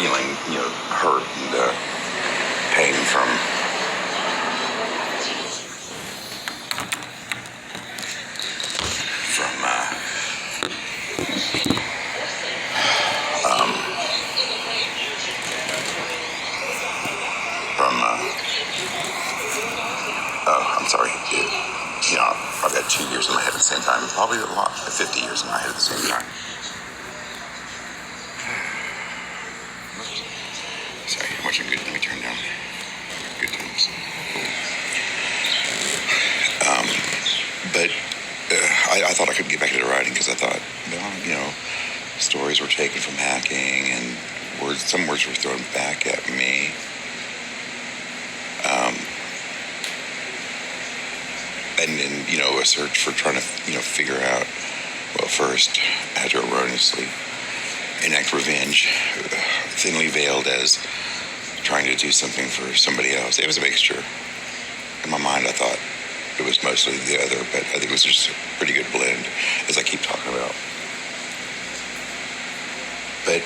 feeling, hurt and pain from I'm sorry. I've got 2 years in my head at the same time. Probably a lot, 50 years in my head at the same time. Sorry, I'm watching good. Let me turn down. Good times. But I thought I could get back into writing because I thought, stories were taken from hacking and some words were thrown back at me. And then, a search for trying to, figure out, well, first, I had to erroneously enact revenge, thinly veiled as trying to do something for somebody else. It was a mixture. In my mind, I thought it was mostly the other, but I think it was just a pretty good blend, as I keep talking about. But,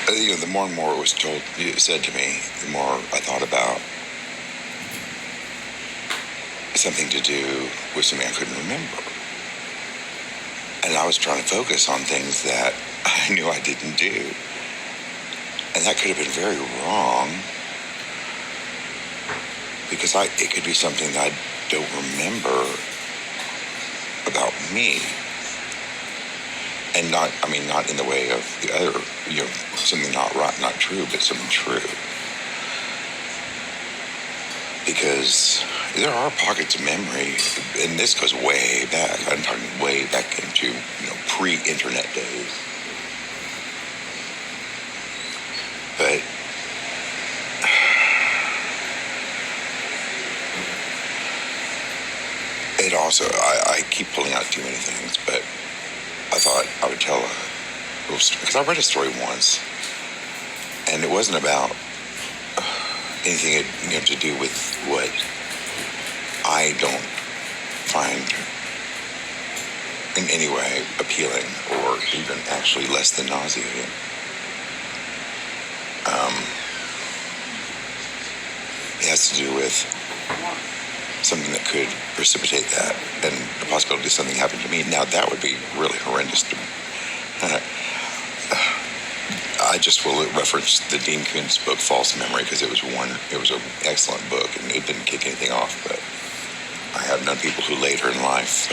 the more and more it was said to me, the more I thought about something to do with something I couldn't remember. And I was trying to focus on things that I knew I didn't do. And that could have been very wrong because it could be something that I don't remember about me. And not in the way of the other, something not right, not true, but something true. Because there are pockets of memory, and this goes way back. I'm talking way back into, pre-internet days. But it also, I keep pulling out too many things, but I thought I would tell a little story. Because I read a story once, and it wasn't about anything to do with what I don't find in any way appealing or even actually less than nauseating. It has to do with something that could precipitate that and the possibility of something happening to me. Now, that would be really horrendous to me. I just will reference the Dean Koontz book, False Memory, because it was an excellent book, and it didn't kick anything off, but I have known people who later in life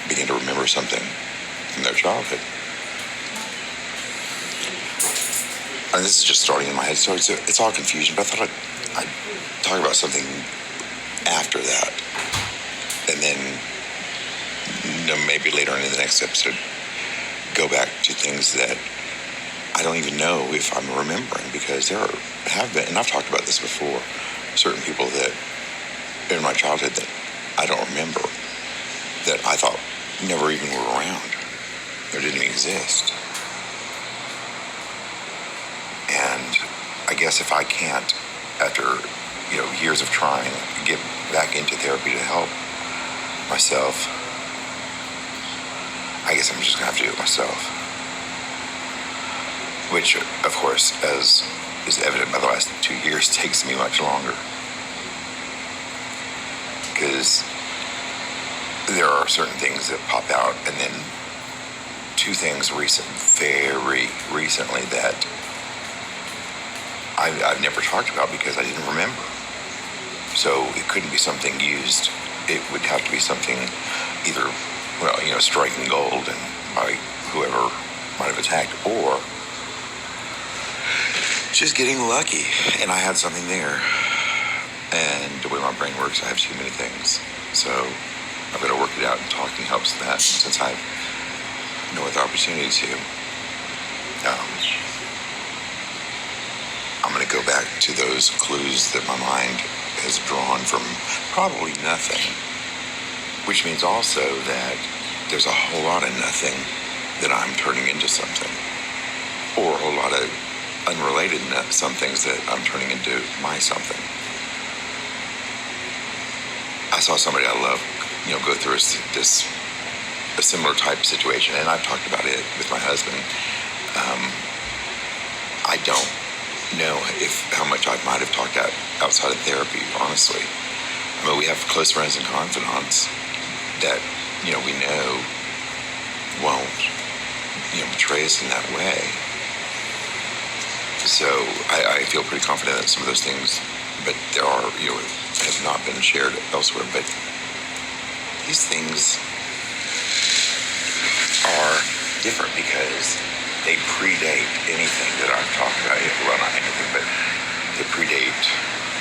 begin to remember something from their childhood. And this is just starting in my head, so it's all confusion, but I thought I'd talk about something after that, and then maybe later on in the next episode, go back to things that I don't even know if I'm remembering, because there have been, and I've talked about this before, certain people that in my childhood that I don't remember, that I thought never even were around, or didn't exist. And I guess if I can't, after years of trying, get back into therapy to help myself, I guess I'm just gonna have to do it myself. Which, of course, as is evident by the last 2 years, takes me much longer. Because there are certain things that pop out, and then two things very recently that I've never talked about because I didn't remember. So it couldn't be something used. It would have to be something either, striking gold and by whoever might have attacked, or just getting lucky, and I had something there. And the way my brain works, I have too many things. So I've got to work it out, and talking helps that, since I have no other opportunity to. I'm going to go back to those clues that my mind has drawn from probably nothing, which means also that there's a whole lot of nothing that I'm turning into something, or a whole lot of unrelated some things that I'm turning into my something. I saw somebody I love, go through a similar type situation, and I've talked about it with my husband. I don't know if how much I might have talked out outside of therapy, honestly. I mean, we have close friends and confidants that, we know won't, betray us in that way. So I feel pretty confident that some of those things, but there are, have not been shared elsewhere. But these things are different because they predate anything that I've talked about. Well, not anything, but the predate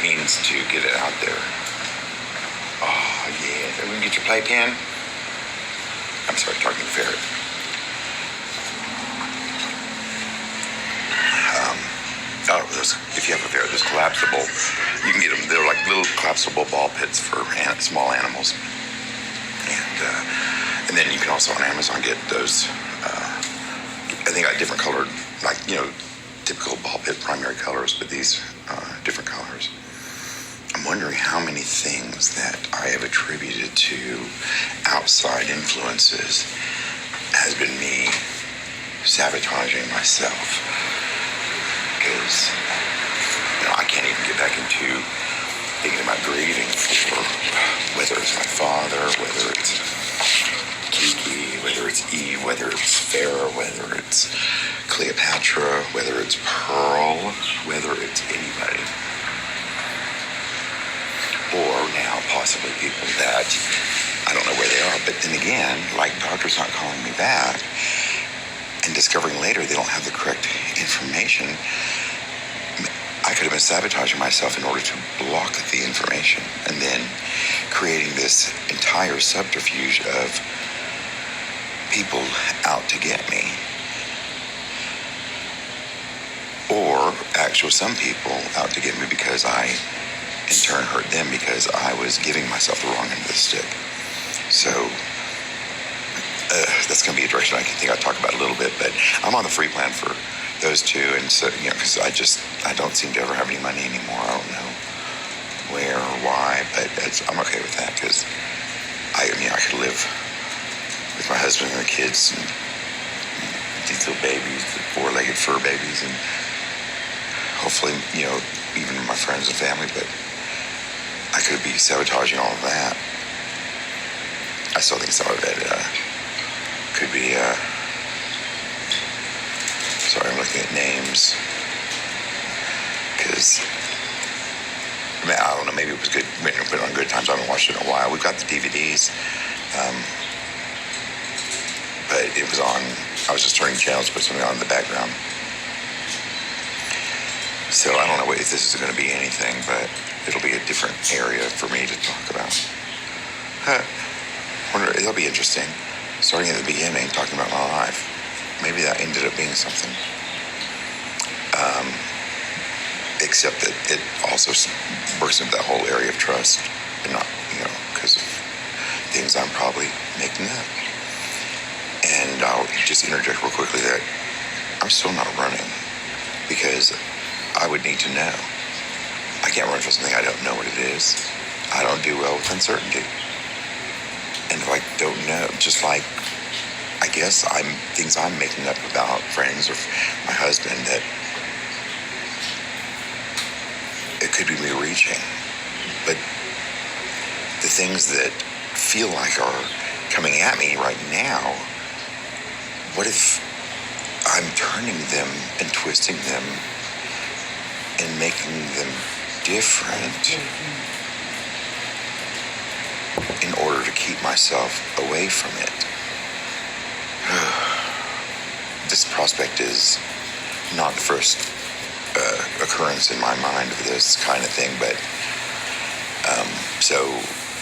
means to get it out there. Oh, yeah. Everyone get your playpen? I'm sorry, talking to ferret. If you have a ferret, there's collapsible. You can get them. They're like little collapsible ball pits for small animals. And then you can also on Amazon get those. I think got different colored, like typical ball pit primary colors, but these different colors. I'm wondering how many things that I have attributed to outside influences has been me sabotaging myself. Because, I can't even get back into thinking about grieving for whether it's my father, whether it's Kiki, whether it's Eve, whether it's Farah, whether it's Cleopatra, whether it's Pearl, whether it's anybody. Or now possibly people that I don't know where they are. But then again, like doctors not calling me back and discovering later they don't have the correct information, I could have been sabotaging myself in order to block the information and then creating this entire subterfuge of people out to get me. Or actually some people out to get me because I in turn hurt them because I was giving myself the wrong end of the stick. So that's going to be a direction I think I'll talk about a little bit, but I'm on the free plan for those two, and so, because I don't seem to ever have any money anymore. I don't know where or why, but I'm okay with that because I could live with my husband and the kids and these little babies, the four-legged fur babies, and hopefully, even my friends and family, but I could be sabotaging all of that. I still think some of it could be, sorry, I'm looking at names, because, I don't know, maybe it was good, put it on Good Times. I haven't watched it in a while. We've got the DVDs, but it was on, I was just turning channels, put something on in the background. So I don't know if this is going to be anything, but it'll be a different area for me to talk about. Wonder, it'll be interesting. Starting at the beginning, talking about my life. Maybe that ended up being something. Except that it also works into that whole area of trust. And not, because of things I'm probably making up. And I'll just interject real quickly that I'm still not running because I would need to know. I can't run for something I don't know what it is. I don't do well with uncertainty. And if I don't know, just like, I guess things I'm making up about friends or my husband, that it could be me reaching. But the things that feel like are coming at me right now, what if I'm turning them and twisting them and making them different in order to keep myself away from it? This prospect is not the first occurrence in my mind of this kind of thing, but so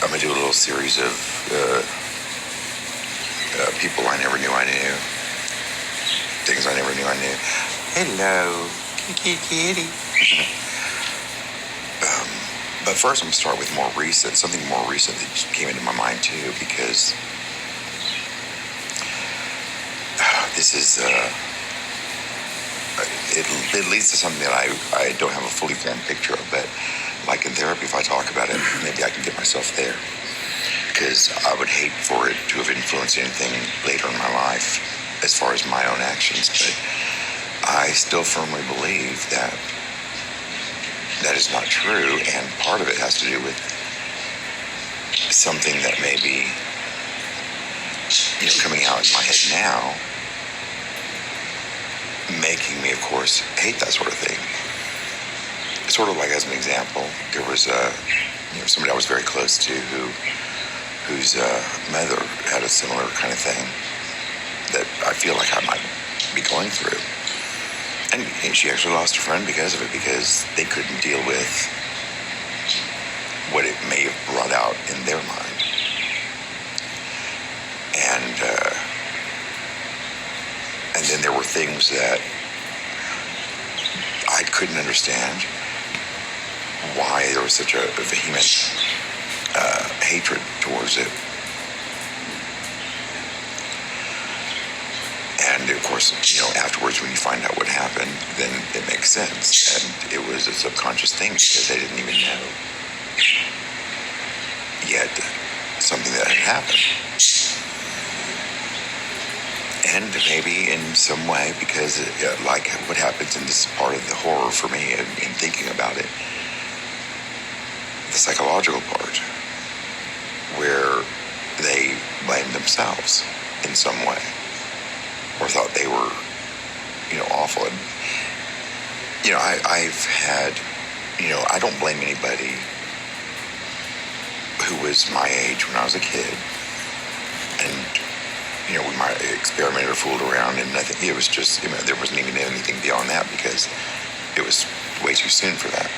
I'm going to do a little series of people I never knew I knew, things I never knew I knew. Hello, kitty. But first I'm going to start with something more recent that came into my mind too, because this is, it leads to something that I don't have a fully formed picture of, but like in therapy, if I talk about it, maybe I can get myself there, because I would hate for it to have influenced anything later in my life as far as my own actions. But I I still firmly believe that that is not true, and part of it has to do with something that may be, coming out in my head now, making me, of course, hate that sort of thing. Sort of like, as an example, there was somebody I was very close to whose mother had a similar kind of thing that I feel like I might be going through. And she actually lost a friend because of it, because they couldn't deal with what it may have brought out in their mind. And then there were things that I couldn't understand, why there was such a vehement hatred towards it. And of course, afterwards when you find out what happened, then it makes sense. And it was a subconscious thing because they didn't even know yet something that had happened. And maybe in some way, because like what happens in this part of the horror for me in thinking about it, the psychological part, where they blamed themselves in some way, or thought they were, awful. And, I've had, I don't blame anybody who was my age when I was a kid. And, we might have experimented or fooled around and nothing. It was just, there wasn't even anything beyond that because it was way too soon for that.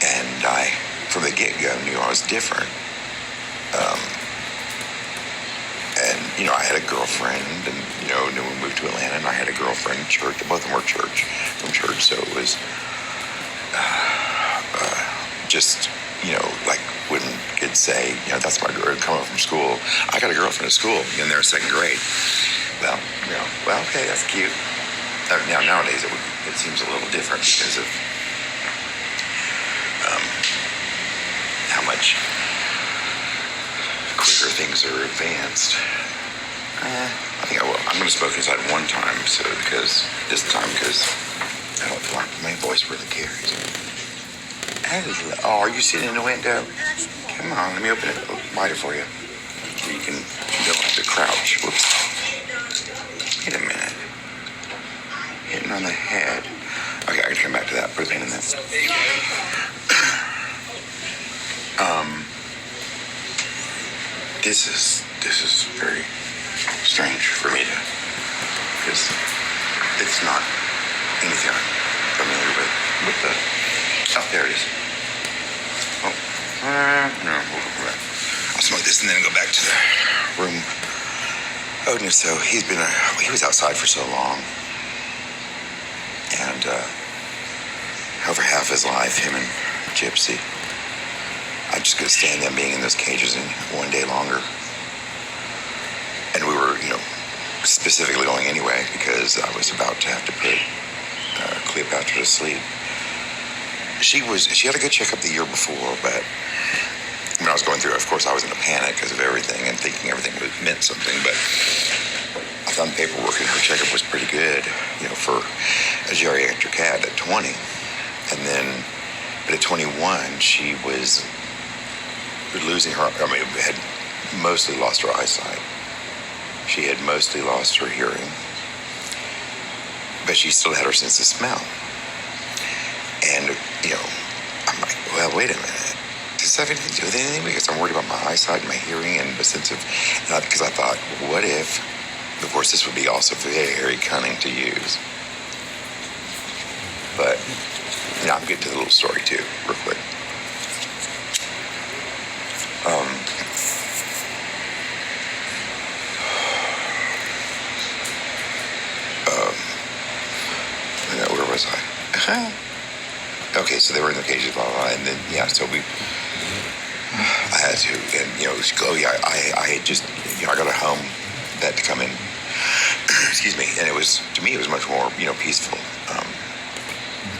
And I, from the get-go, knew I was different. And, I had a girlfriend, and, then we moved to Atlanta, and I had a girlfriend in church. Both of them were from church, so it was just, like when kids say, that's my girl, come up from school. I got a girlfriend at school, and they're in second grade. Well, okay, that's cute. Now, nowadays, it seems a little different because of how much quicker things are advanced. I think I will. I'm going to smoke inside one time, because I don't feel like my voice really carries. Oh, are you sitting in the window? Come on, let me open it wider for you. So you don't have to crouch. Whoops. Wait a minute. Hitting on the head. Okay, I can come back to that. Put a pin in that. This is very strange for me because it's not anything I'm familiar with the. Oh, there it is. Oh, no, I'll smoke this and then go back to the room. Odin, so he was outside for so long, and over half his life, him and Gypsy. I just couldn't stand them being in those cages one day longer. And we were, specifically going anyway because I was about to have to put Cleopatra to sleep. She had a good checkup the year before, but when I was going through it, of course, I was in a panic because of everything and thinking everything meant something. But I found the paperwork and her checkup was pretty good, for a geriatric cat at 20. But at 21, she was losing her, had mostly lost her eyesight. She had mostly lost her hearing, but she still had her sense of smell. And, I'm like, well, wait a minute. Does this have anything to do with anything? Because I'm worried about my eyesight and my hearing and the sense of, because I thought, what if, of course, this would be also very cunning to use. But, I'm getting to the little story too, real quick. Where was I? Okay, so they were in the cages, blah, blah, and then, so I had to, and, Chloe, I had just, I got a home vet to come in, excuse me, and to me, it was much more, peaceful.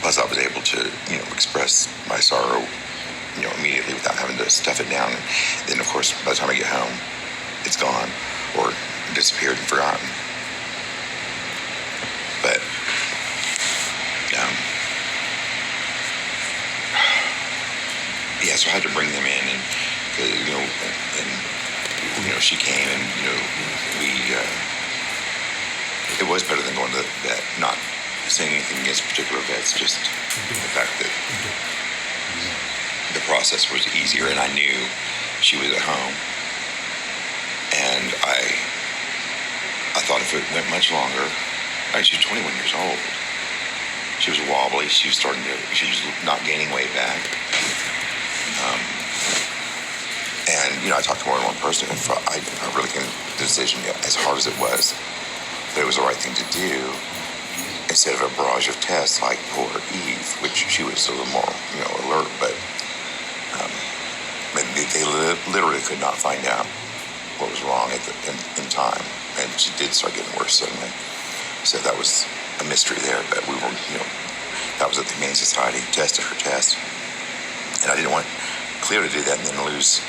Plus, I was able to, express my sorrow, immediately without having to stuff it down. And then, of course, by the time I get home, it's gone or disappeared and forgotten. so I had to bring them in, and she came, and we. It was better than going to the vet. Not saying anything against particular vets, just the fact that the process was easier, and I knew she was at home, and I thought if it went much longer, she was 21 years old. She was wobbly. She was not gaining weight back. And I talked to more than one person, and I really came to the decision, as hard as it was, that it was the right thing to do, instead of a barrage of tests like poor Eve, which she was a little more, alert, but they literally could not find out what was wrong in time, and she did start getting worse suddenly. So that was a mystery there, but we were, that was at the Humane Society, tested her test, and I didn't want Cleo to do that and then lose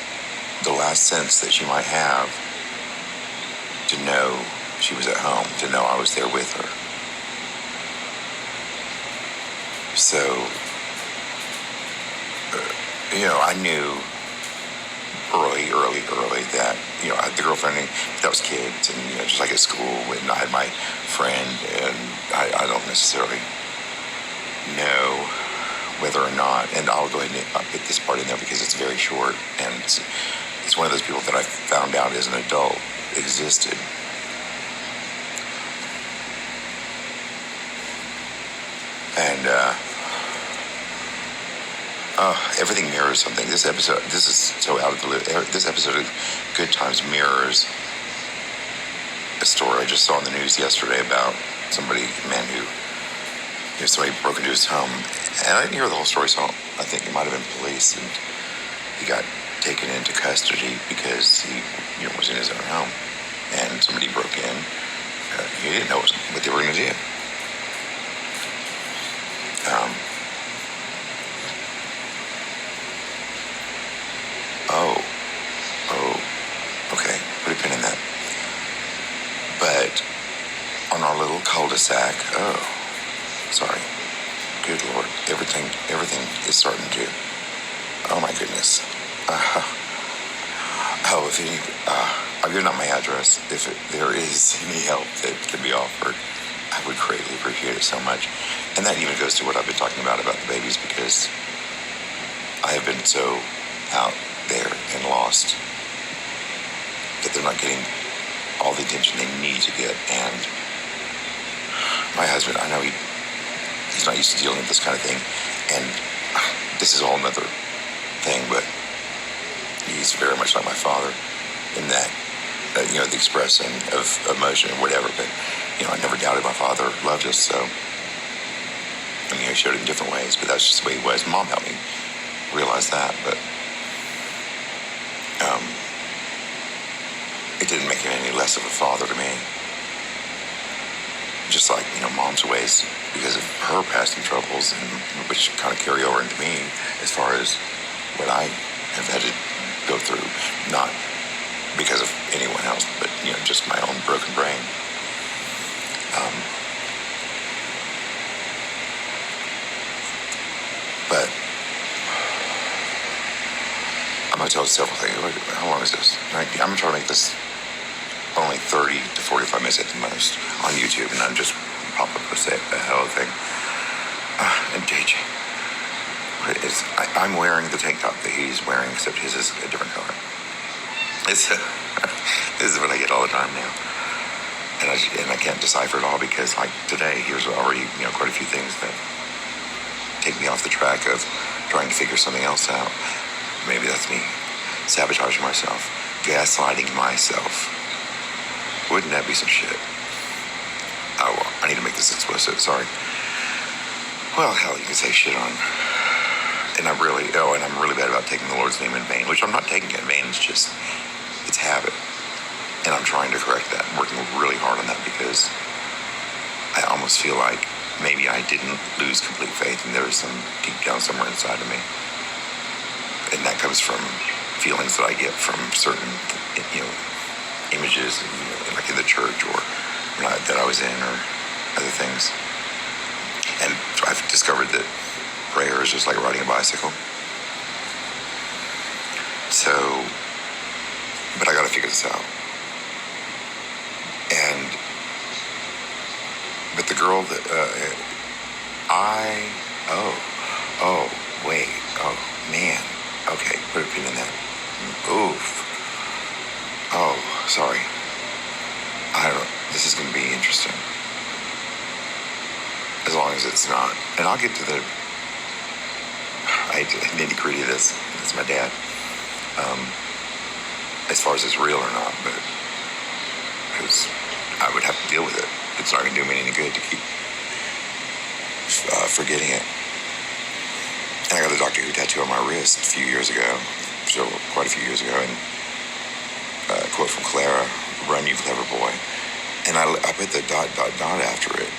the last sense that she might have to know she was at home, to know I was there with her. So, I knew early that, I had the girlfriend that was kids, and, just like at school, when I had my friend, and I don't necessarily know whether or not, and I'll go ahead and I'll put this part in there because it's very short, and it's one of those people that I found out as an adult existed. And everything mirrors something. This is so out of the loop. This episode of Good Times mirrors a story I just saw in the news yesterday about a man who, somebody broke into his home, and I didn't hear the whole story, so I think it might have been police, and he got taken into custody because he, was in his own home, and somebody broke in. He didn't know what they were going to do. Okay, put a pin in that. But on our little cul-de-sac, sorry, good Lord, everything is starting to, oh my goodness. I've given out my address. If there is any help that can be offered, I would greatly appreciate it so much. And that even goes to what I've been talking about the babies, because I have been so out there and lost that they're not getting all the attention they need to get. And my husband, I know he's not used to dealing with this kind of thing, and this is a whole nother thing, but he's very much like my father in that, the expressing of emotion and whatever, but, I never doubted my father loved us, so, he showed it in different ways, but that's just the way he was. Mom helped me realize that, but it didn't make him any less of a father to me. Just like, Mom's ways, because of her past and troubles, and which kind of carry over into me as far as what I have had to go through, not because of anyone else, but, just my own broken brain. But I'm going to tell several things. How long is this? I'm going to try to make this only 30 to 45 minutes at the most on YouTube, and I'm just pop up and say a hell of a thing. And JJ, I'm wearing the tank top that he's wearing, except his is a different color. This is what I get all the time now, and I can't decipher it all, because like today, here's already quite a few things that take me off the track of trying to figure something else out. Maybe that's me sabotaging myself, gaslighting myself. Wouldn't that be some shit? Oh, well, I need to make this explicit, sorry. Well, hell, you can say shit on. And I'm really bad about taking the Lord's name in vain, which I'm not taking it in vain, it's habit. And I'm trying to correct that. I'm working really hard on that, because I almost feel like maybe I didn't lose complete faith, and there is some deep down somewhere inside of me. And that comes from feelings that I get from certain, images, like in the church or that I was in, or other things. And I've discovered that prayer is just like riding a bicycle. So, but I got to figure this out. But the girl that wait, oh man, okay, put a pin in that. Oof. Oh, sorry. This is going to be interesting. As long as it's not. And I'll get to the nitty gritty of this. That's my dad. As far as it's real or not, but because I would have to deal with it. It's not going to do me any good to keep forgetting it. And I got the Doctor Who tattoo on my wrist a few years ago, so quite a few years ago, and a quote from Clara, "Run, you clever boy." And I put the ... after it,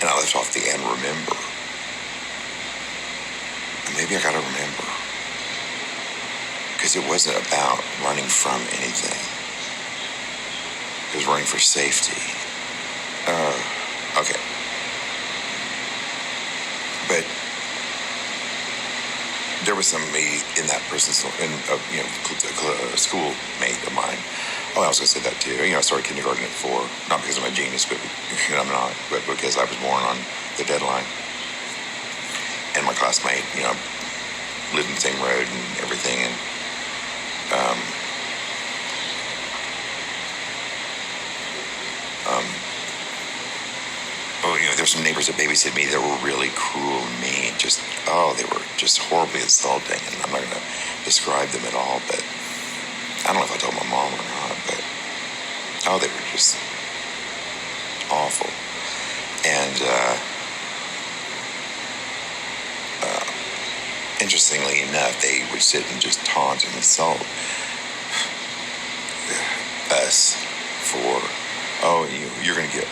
and I left off the "and remember." And maybe I got to remember, because it wasn't about running from anything. It was running for safety. Okay. But there was somebody in that person's, a schoolmate of mine. Oh, I was going to say that too. I started kindergarten at 4, not because I'm a genius, but I'm not, but because I was born on the deadline. And my classmate, lived in the same road and everything, and there's some neighbors that babysit me that were really cruel and mean. They were just horribly insulting, and I'm not going to describe them at all, but I don't know if I told my mom or not, but they were just awful. And interestingly enough, they would sit and just taunt and insult us for, you're going to get,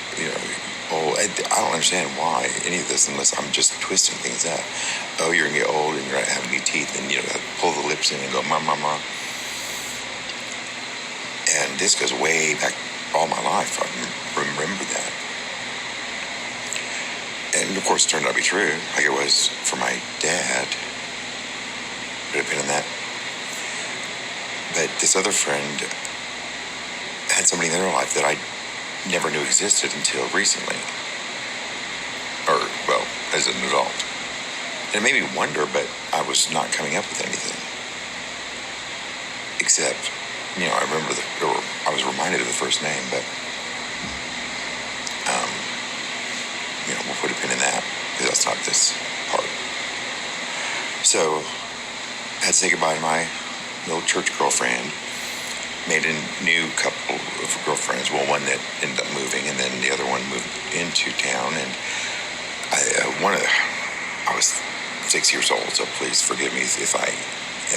old. I don't understand why any of this unless I'm just twisting things up. Oh, you're going to get old and you're going to have new teeth, and pull the lips in and go, ma. And this goes way back all my life. I remember that. And of course, it turned out to be true, like it was for my dad. Put a pin in that. But this other friend had somebody in their life that I never knew existed until recently. Or, well, as an adult. And it made me wonder, but I was not coming up with anything. Except, I remember I was reminded of the first name, but, we'll put a pin in that, because that's not this part. So, I had to say goodbye to my little church girlfriend. Made a new couple of girlfriends. Well, one that ended up moving, and then the other one moved into town. And I was 6 years old, so please forgive me if I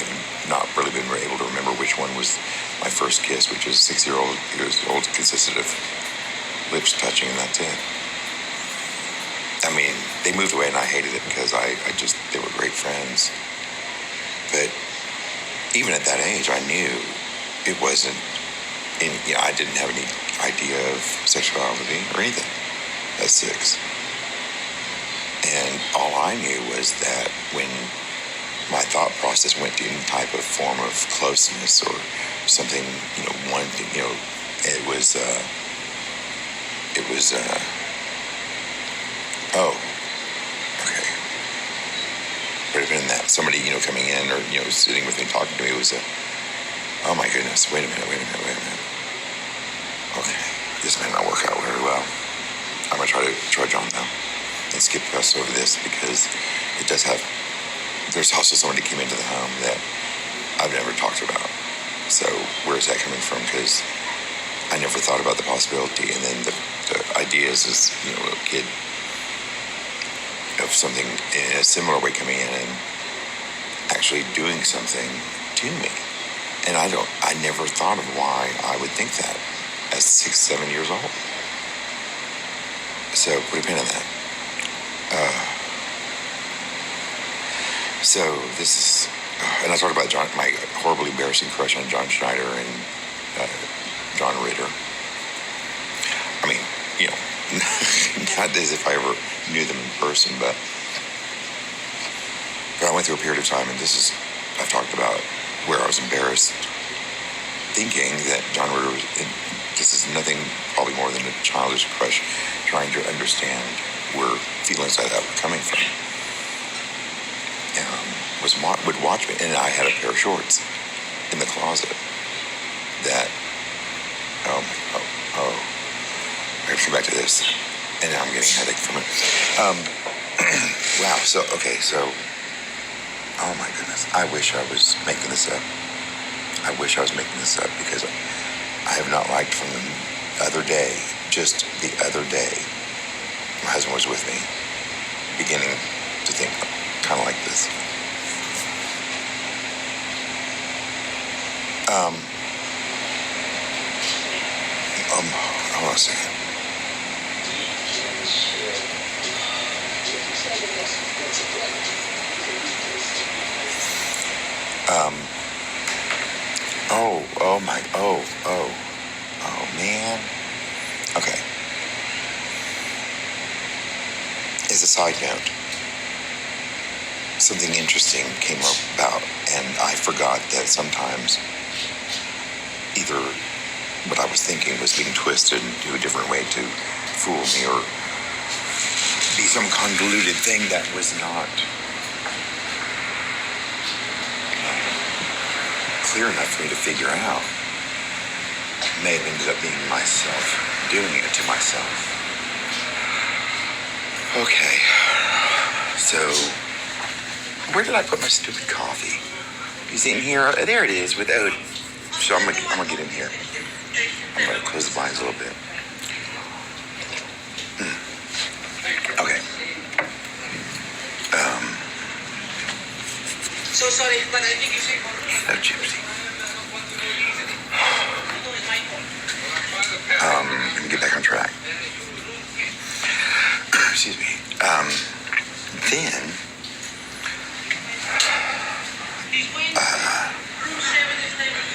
have not really been able to remember which one was my first kiss, which was 6-year-old. It was old, consisted of lips touching, and that's it. I mean, they moved away, and I hated it because they were great friends. But even at that age, I knew it wasn't, I didn't have any idea of sexuality or anything at 6. And all I knew was that when my thought process went to any type of form of closeness or something, one thing, it was, okay. But have been that somebody, coming in or, sitting with me, talking to me, was oh my goodness, wait a minute. Okay, this may not work out very well. I'm going to try to trudge on though and skip past over this, because it does have, there's also somebody who came into the home that I've never talked about. So where is that coming from? Because I never thought about the possibility. And then the idea is a little kid of something in a similar way coming in and actually doing something to me. And I never thought of why I would think that at 6, 7 years old. So put a pin in that. So this is, and I talked about my horribly embarrassing crush on John Schneider and John Ritter. I mean, not as if I ever knew them in person, but I went through a period of time, and I've talked about where I was embarrassed, thinking that John Ritter was, this is nothing probably more than a childish crush, trying to understand where feelings like that were coming from. Would watch me, and I had a pair of shorts in the closet that, I have to go back to this, and now I'm getting a headache from it. Wow, so, oh my goodness, I wish I was making this up. Because I have not liked from the other day, just the other day, my husband was with me, beginning to think kind of like this. Hold on a second. Oh man. Okay. As a side note, something interesting came about, and I forgot that sometimes either what I was thinking was being twisted into a different way to fool me, or be some convoluted thing that was not clear enough for me to figure out. May have ended up being myself doing it to myself. Okay, so where did I put my stupid coffee? Is it in here? There it is with oat. So I'm gonna get in here. I'm gonna close the blinds a little bit. Okay. So sorry, but I think you say no gypsy. Let me get back on track. Excuse me. Then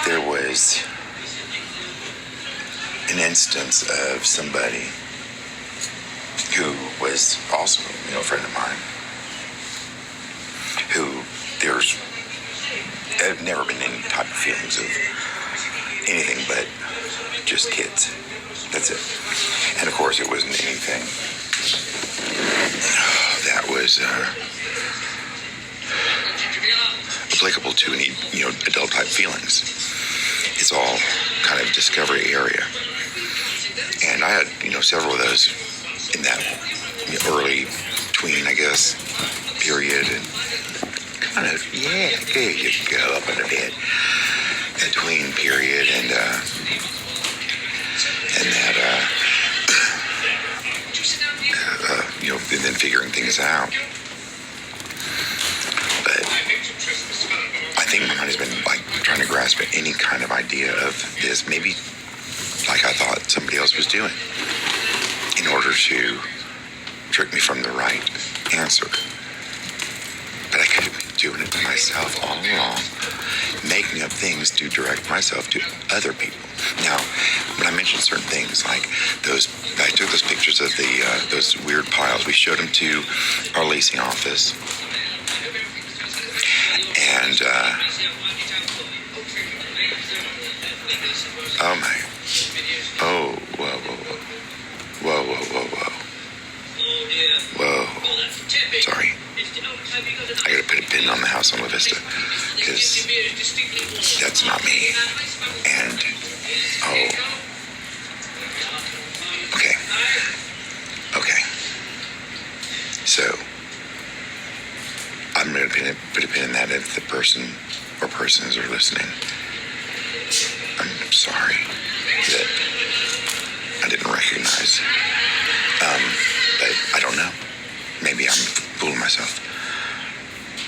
there was an instance of somebody who was also, a friend of mine, who there's have never been any type of feelings of anything but just kids. That's it. And of course, it wasn't anything that was applicable to any, adult type feelings. It's all kind of discovery area. And I had, several of those in that early tween, I guess, period. And kind of, there you go, up in the bed. That tween period, and that, and then figuring things out. But I think my mind has been trying to grasp at any kind of idea of this, maybe like I thought somebody else was doing, in order to trick me from the right answer. But I could have been doing it to myself all along, making up things to direct myself to other people. Now, when I mentioned certain things like those, I took those pictures of those weird piles. We showed them to our leasing office, and whoa. Sorry. I gotta put a pin on the house on La Vista, because that's not me. And, okay. So, I'm gonna put a pin in that if the person or persons are listening. I'm sorry that I didn't recognize. But I don't know. Maybe I'm fooling myself.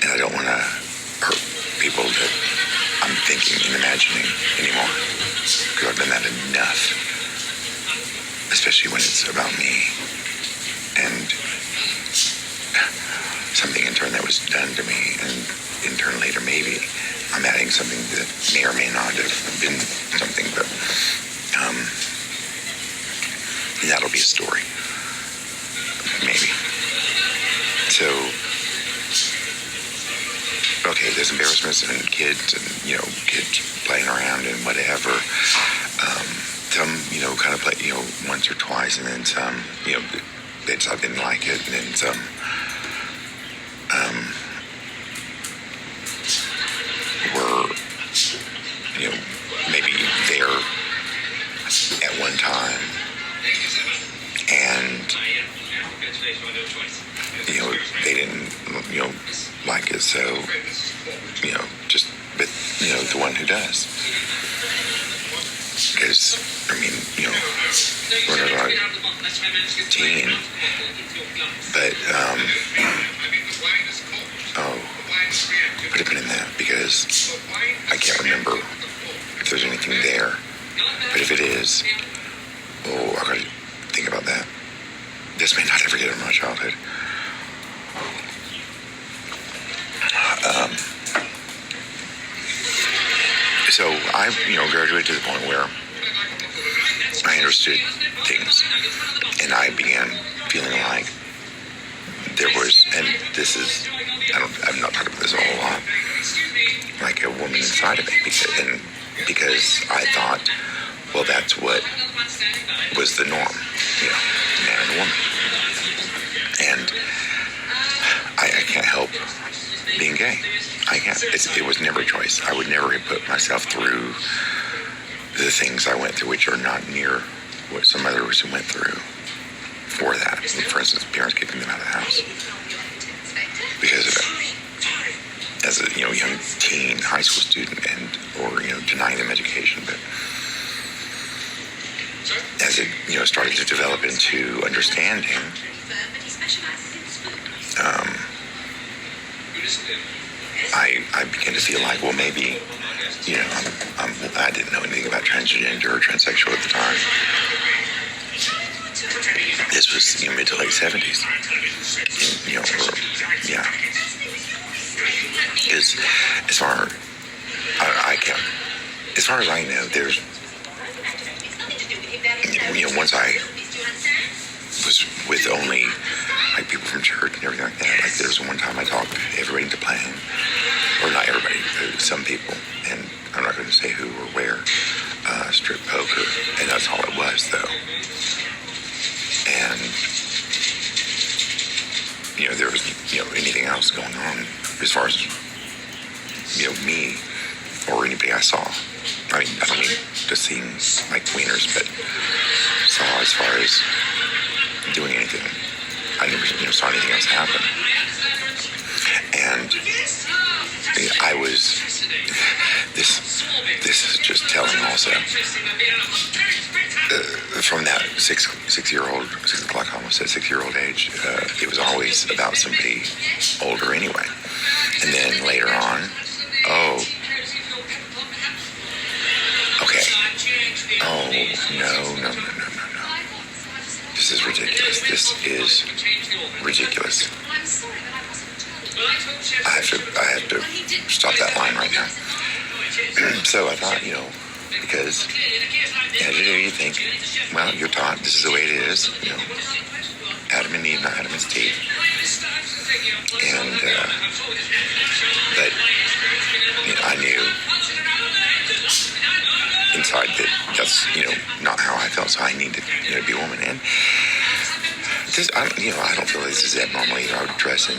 And I don't want to hurt people that I'm thinking and imagining anymore. Because I've done that enough. Especially when it's about me. And something in turn that was done to me. And in turn later, maybe I'm adding something that may or may not have been something. But that'll be a story. Maybe. So, okay. okay, there's embarrassments and kids and, kids playing around and whatever. Some, kind of play, once or twice, and then some, they just didn't like it, and then some, were, maybe there at one time, and, they didn't, like it, so, just with, the one who does. Because, we're about teen, but, put a pin in that, because I can't remember if there's anything there, but if it is, I gotta think about that. This may not ever get in my childhood. So I, graduated to the point where I understood things, and I began feeling like there was, and this is, I've not talked about this a whole lot, like a woman inside of me, because I thought, well, that's what was the norm, man and woman, and I can't help being gay. I can't. It was never a choice. I would never have put myself through the things I went through, which are not near what some others went through for that. For instance, parents kicking them out of the house because of it. As a young teen, high school student, or denying them education, but as it started to develop into understanding, I began to feel like, well, maybe, I didn't know anything about transgender or transsexual at the time. This was mid to late 70s. As far as I know, there's, once I was with only like people from church and everything like that. Like there was one time I talked everybody into playing, or not everybody, some people, and I'm not going to say who or where, strip poker, and that's all it was though. And there was anything else going on as far as me or anybody I saw. I mean, I don't mean to seem like wieners, but saw as far as doing anything. I never saw anything else happen. And I was, this is just telling also, from that 6 o'clock, I almost said 6-year-old age, it was always about somebody older anyway. And then later on, no. This is ridiculous. I have to stop that line right now. So I thought, because as you think, well, you're taught this is the way it is, Adam and Eve, not Adam and Steve. And, but, I knew inside that that's, not how I felt, so I need to, be a woman. And this, I don't feel this is abnormal either. I would dress in,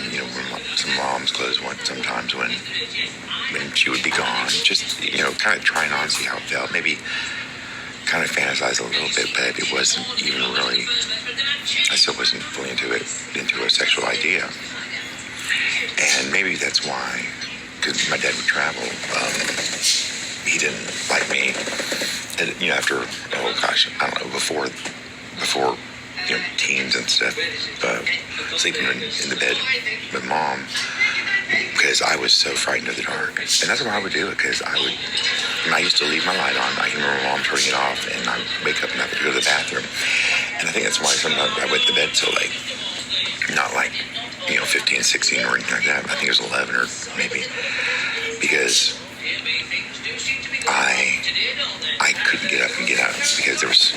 some mom's clothes sometimes when she would be gone, just, kind of trying on, see how it felt, maybe kind of fantasize a little bit, but it wasn't even really, I still wasn't fully into a sexual idea. And maybe that's why, because my dad would travel, he didn't like me, and, after, I don't know, before, teens and stuff, sleeping in the bed with mom, because I was so frightened of the dark. And that's why I would do it, because I used to leave my light on. I can remember mom turning it off, and I would wake up and I would go to the bathroom. And I think that's why sometimes I went to bed so late. Not like, 15, 16 or anything like that. I think it was 11 or maybe, because I couldn't get up and get out, because there was,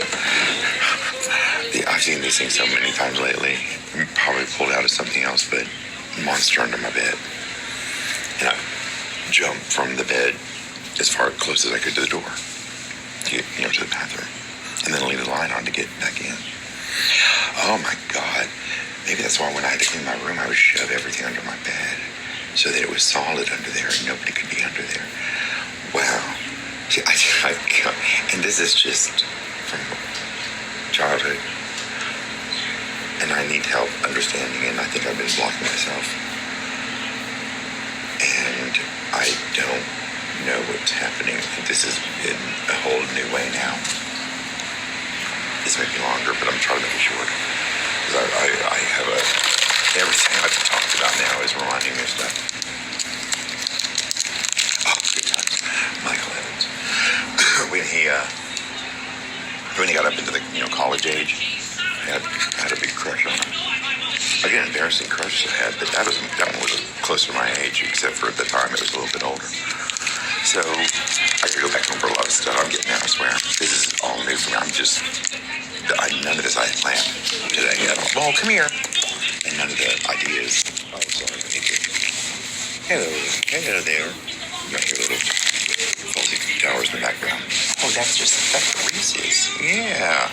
I've seen these things so many times lately, probably pulled out of something else, but monster under my bed. And jump from the bed as far close as I could to the door, to get, to the bathroom, and then leave the light on to get back in. Oh my God. Maybe that's why when I had to clean my room, I would shove everything under my bed so that it was solid under there and nobody could be under there. Wow. See, and this is just from childhood. And I need help understanding, and I think I've been blocking myself. And I don't know what's happening. This is in a whole new way now. This may be longer, but I'm trying to make it short. Because I have everything I've talked about now is reminding me of stuff. Oh, good times. Michael Evans. when he got up into the college age, I had a big crush on him. Again, embarrassing crush I had, but that one was closer to my age, except for at the time it was a little bit older. So I gotta go back over a lot of stuff. I'm getting there, I swear. This is all new for me. None of this I had planned today at all. Well, come here. And none of the ideas. Oh, sorry. Hello there. You might hear little fuzzy towers in the background. Oh, that's the Reese's. Yeah.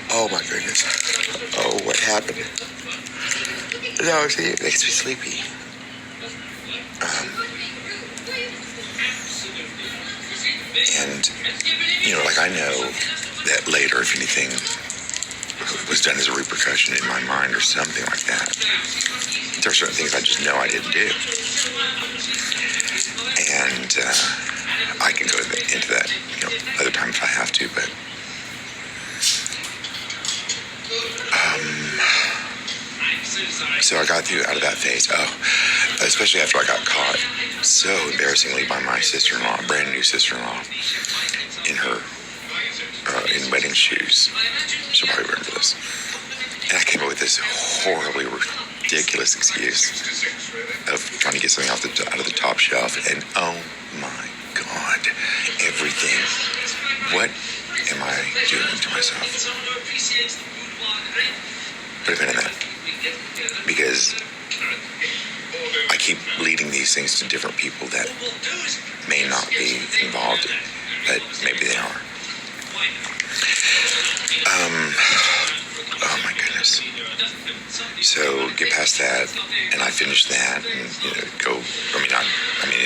Oh my goodness. Oh, what happened? No, see, it makes me sleepy. And, like I know that later, if anything was done as a repercussion in my mind or something like that, there are certain things I just know I didn't do. And I can go into that, other times if I have to, but so I got out of that phase. Especially after I got caught so embarrassingly by my sister-in-law, brand new sister-in-law, in her in wedding shoes. She'll probably remember this. And I came up with this horribly ridiculous excuse of trying to get something out of the top shelf, and oh my God, everything. What am I doing to myself? Put a pin in that. Because I keep leading these things to different people that may not be involved, but maybe they are. Oh my goodness. So get past that, and I finished that, and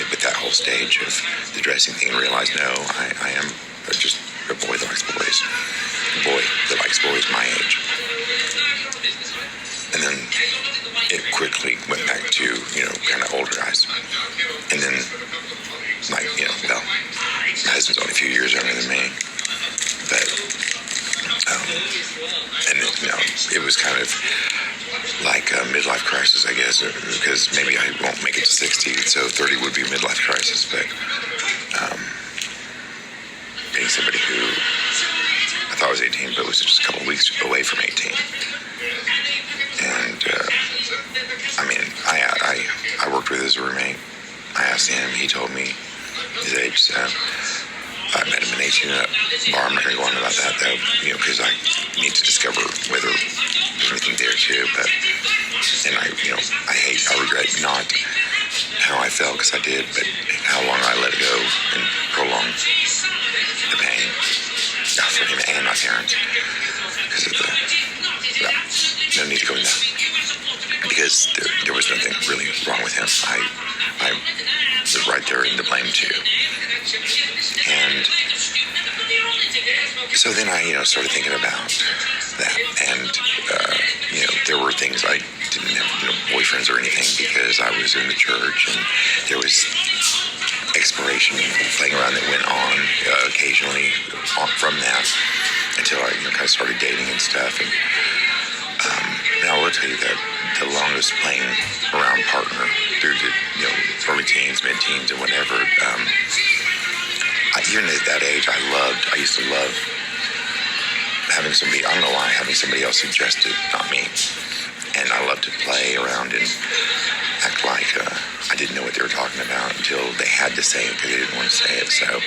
with that whole stage of the dressing thing, and realized, no, I am just a boy that likes boys. A boy that likes boys my age. And then it quickly went back to, kind of older guys. And then, my husband's only a few years younger than me. But, and it was kind of like a midlife crisis, I guess, because maybe I won't make it to 60, so 30 would be a midlife crisis, but being somebody who I thought was 18, but was just a couple of weeks away from 18. And, I worked with his roommate. I asked him, he told me his age, so I met him in 18 at a bar. I'm not going to go on about that, though, because I need to discover whether there's anything there, too, but, and I regret not how I felt, because I did, but how long I let it go and prolong the pain for him and my parents, because of no need to go into that. Because there was nothing really wrong with him. I was right there in the blame too. And so then I, started thinking about that. And, there were things I didn't have, boyfriends or anything, because I was in the church, and there was exploration and playing around that went on occasionally from that until I, kind of started dating and stuff. And now I will tell you that the longest playing around partner through the early teens, mid-teens, and whatever. Even at that age, I used to love having somebody. I don't know why, having somebody else suggest it, not me. And I loved to play around and act like I didn't know what they were talking about until they had to say it, because they didn't want to say it. So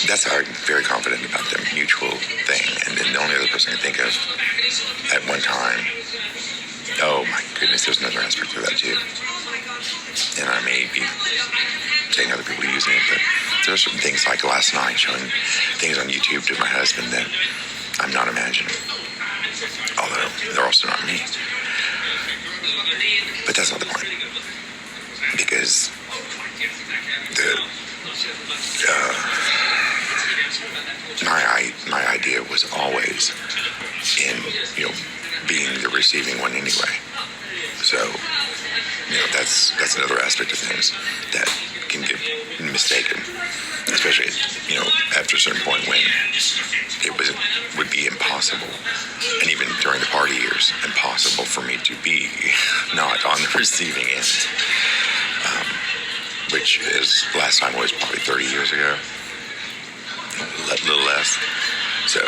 that's how I'm very confident about the mutual thing. And then the only other person I think of at one time, oh my goodness, there's another aspect to that too. And I may be saying other people using it, but there are certain things like last night showing things on YouTube to my husband that I'm not imagining. Although they're also not me. But that's not the point. Because my idea was always in, being the receiving one anyway. So, that's another aspect of things that can get mistaken, especially, after a certain point when it would be impossible, and even during the party years, impossible for me to be not on the receiving end, which is last time was probably 30 years ago, a little less. So,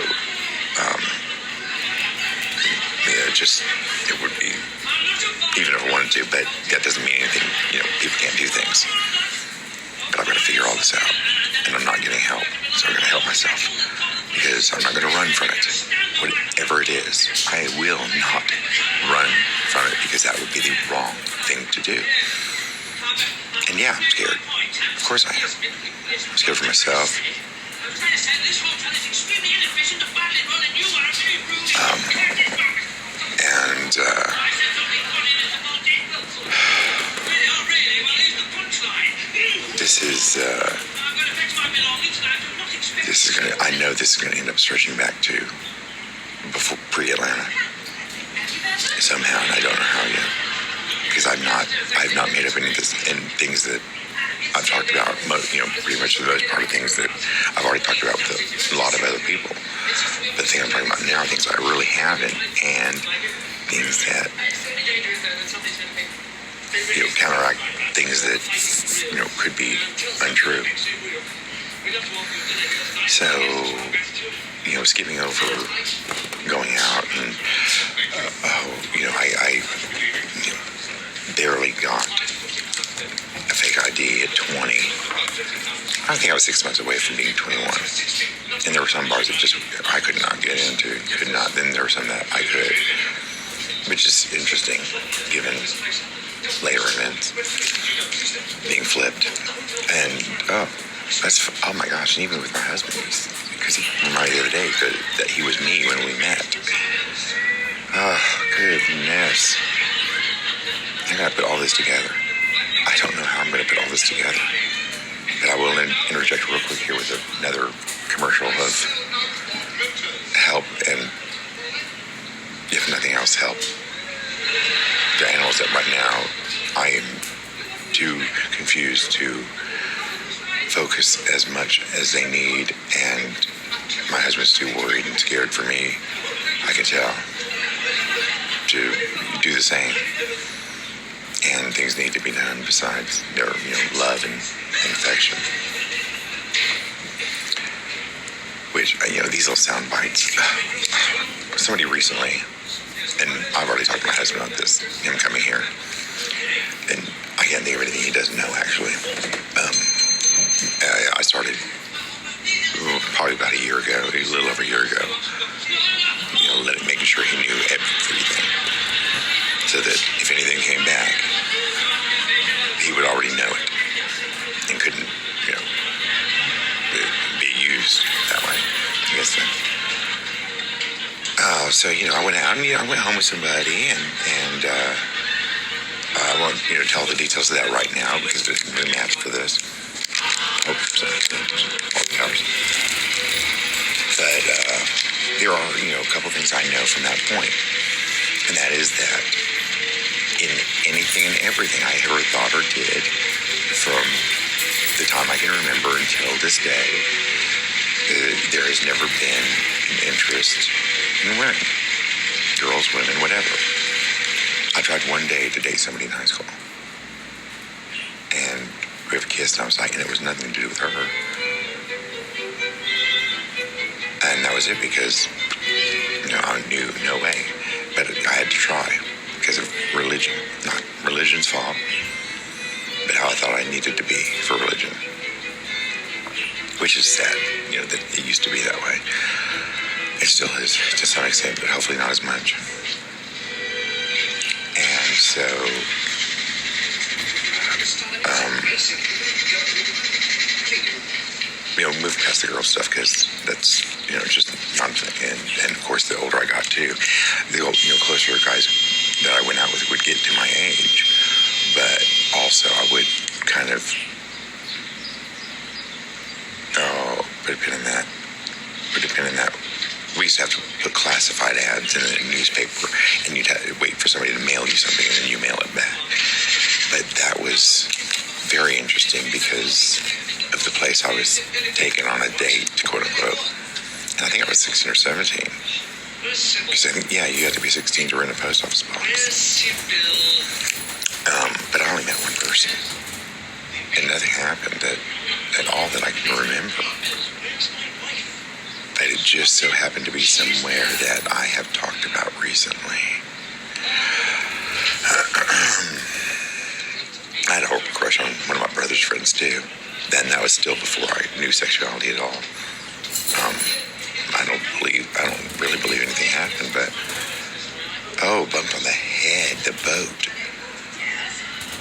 it would be, even if I wanted to, but that doesn't mean anything. People can't do things. But I've got to figure all this out, and I'm not getting help, so I'm going to help myself, because I'm not going to run from it. Whatever it is, I will not run from it, because that would be the wrong thing to do. And yeah, I'm scared. Of course I am. I'm scared for myself. I know this is going to end up stretching back to before pre-Atlanta somehow, and I don't know how yet, because I've not made up any of this and things that I've talked about, pretty much the most part of things that I've already talked about with a lot of other people. But the thing I'm talking about now are things I really haven't, and things that, counteract things that, could be untrue. So, skipping over going out and, I barely got a fake ID at 20. I think I was 6 months away from being 21. And there were some bars that I could not get into, then there were some that I could, which is interesting, given later events, being flipped. And, oh my gosh, and even with my husband, because he reminded me the other day that he was me when we met. Oh, goodness. I gotta put all this together. I don't know how I'm gonna put all this together. But I will interject real quick here with another commercial of help, and if nothing else, help the animals that right now I am too confused to focus as much as they need, and my husband's too worried and scared for me, I can tell, to do the same. And things need to be done besides their, love and affection. Which, these little sound bites. Somebody recently, and I've already talked to my husband about this, him coming here, and I can't think of anything he doesn't know, actually. I started probably about a year ago, a little over a year ago, making sure he knew everything, so that if anything came back, he would already know it and couldn't, be used that way, I guess so. So, I went out and, I went home with somebody, and I won't, tell the details of that right now, because it doesn't really matter for this. Oops, all the covers. But there are, a couple things I know from that point, and that is that in anything and everything I ever thought or did, from the time I can remember until this day, there has never been an interest in women, girls, women, whatever. I tried one day to date somebody in high school, and we ever kissed, and I was like, and it was nothing to do with her. And that was it, because, I knew no way. But I had to try because of religion. Not religion's fault, but how I thought I needed to be for religion. which is sad, that it used to be that way. It still is to some extent, but hopefully not as much. And so, move past the girl stuff because that's, just nonsense. And of course, the older I got too, the closer guys that I went out with would get to my age. But also I would kind of, put a pin in that. We used to have to put classified ads in a newspaper, and you'd have to wait for somebody to mail you something, and then you mail it back. But that was very interesting because of the place I was taken on a date, quote unquote. And I think I was 16 or 17. Because I think, you had to be 16 to rent a post office box. But I only met one person. And nothing happened at all that I can remember. But it just so happened to be somewhere that I have talked about recently. I had a horrible crush on one of my brother's friends too. Then that was still before I knew sexuality at all. I don't really believe anything happened, but bumped on the head, the boat.